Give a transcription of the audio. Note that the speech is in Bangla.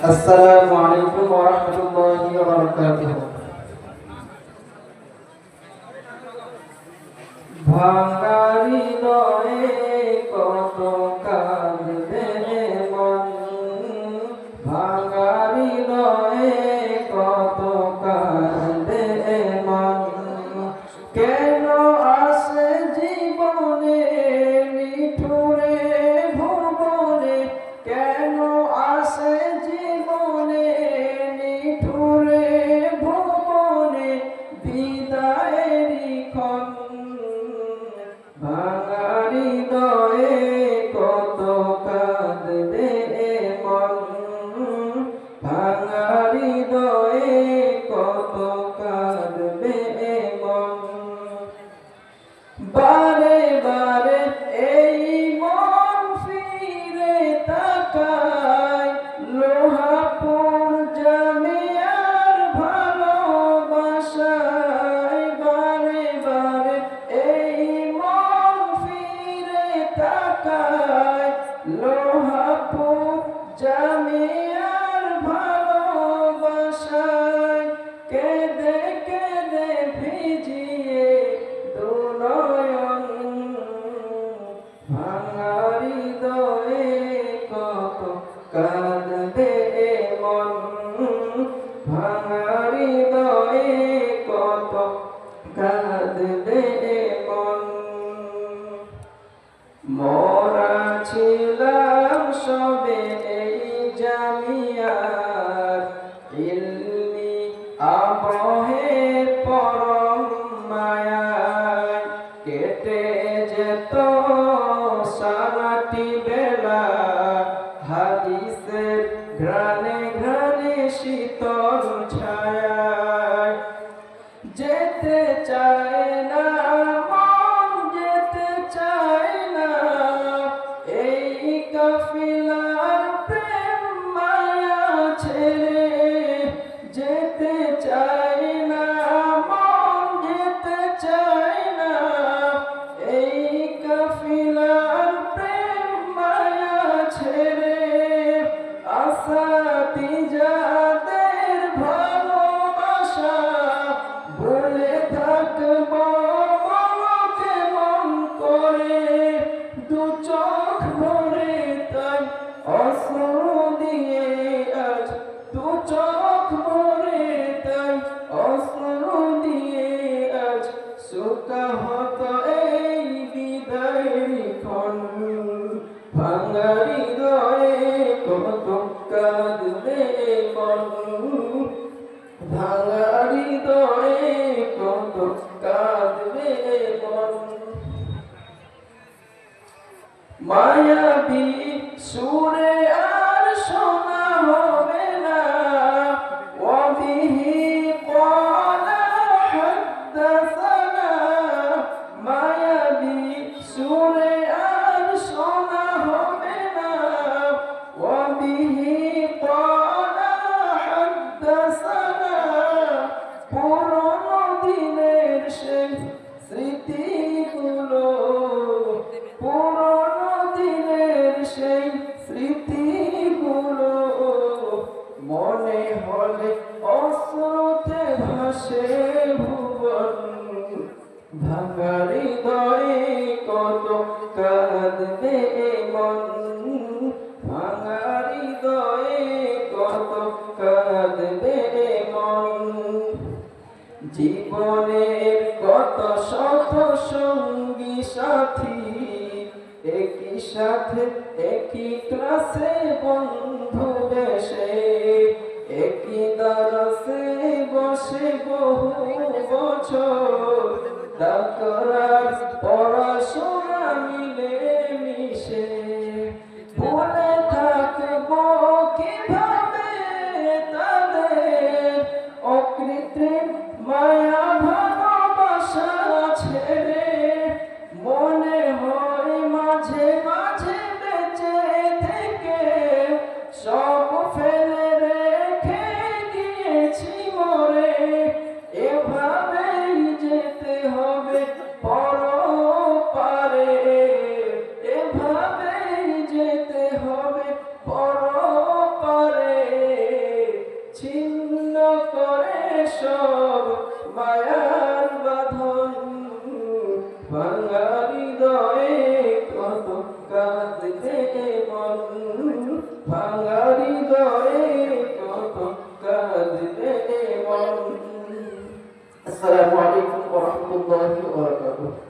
আসসালামু আলাইকুম ওয়া রাহমাতুল্লাহি ওয়া বারাকাতুহু। ভাঙা হৃদয়ে কত কাঁদবে মন, ভাঙা হৃদয়ে কত কাঁদবে মন। কেন আসে জীবনে নিঠুরে ভুবনে, কেন আসে জীবনে নিঠুরে ভুবনে বিদায়েরই ক্ষণ। ভাঙা হৃদয়ে কত কাঁদবে মন, ভাঙা হৃদয়ে কত কাঁদবে মন। বারে বারে এই মন ফিরে তাকায় লোহাপুর জামিয়ার ভালোবাসায়। বারে বারে এই মন ফিরে তাকায় লোহাপুর জামিয়ার ভালোবাসায়। কেঁদে কেঁদে ভিজিয়ে দুনয়ন, ভাঙা হৃদয়ে কত কাঁদবে মন, ভাঙা হৃদয়ে কত কাঁদবে মন। মোরা ছিলাম সবে এই জামিয়ার ইলমি আবহের পরম মায়ায়। কেটে যেত সারাটি বেলা হাদিসের ঘ্রাণে ঘ্রাণে শীতল ছায়ায়। যেতে চায় না মন, যেতে চায় না এই কাফিলার প্রেম মায়া ছেড়ে। যেতে চায় না মন, যেতে চায় না এই কাফিলার প্রেম মায়া ছেড়ে। আসাতিজাদের ভালোবাসা ভুলে থাকব মনকে মন করে। দু চোখ ভরে তাই অশ্রু দিয়ে আজ, দু চোখ ভরে তাই অশ্রু দিয়ে আজ সুকাহত এই বিদায়ের ক্ষণ। ভাঙা হৃদয়ে কত কাঁদবে মন, ভাঙা হৃদয়ে কত কাঁদবে মন। মায়াবী সুরে আর শোনা হবে না ওয়াবিহি ক্বালা হাদ্দাসানা। মায়াবী সুরে আর শোনা হবে না ওয়াবিহি ক্বালা হাদ্দাসানা। পুরনো দিনের সেই স্মৃতিগুলো, পুরনো দিনের সেই স্মৃতিগুলো মনে হলে অশ্রুতে ভাসে ভুবন। ভাঙা হৃদয়ে কত কাঁদবে মন, ভাঙা হৃদয়ে কত কাঁদবে মন। জীবনের কত শত সঙ্গী সাথী একই সাথে একই ক্লাসে বন্ধু বেশে, একই দারাসে বসে বহু বছর তাকরার পড়াশোনা মিলে মিশে। ভুলে থাকবো কিভাবে তাদের অকৃত্রিম মায়া ভালোবাসা ছেড়ে। মনে হয় মাঝে মাঝে বেঁচে থেকে ভাঙা হৃদয়ে কত কাঁদবে মন, ভাঙা হৃদয়ে কত কাঁদবে মন। আসসালামু আলাইকুম ওয়া রাহমাতুল্লাহি ওয়া বারাকাতুহু।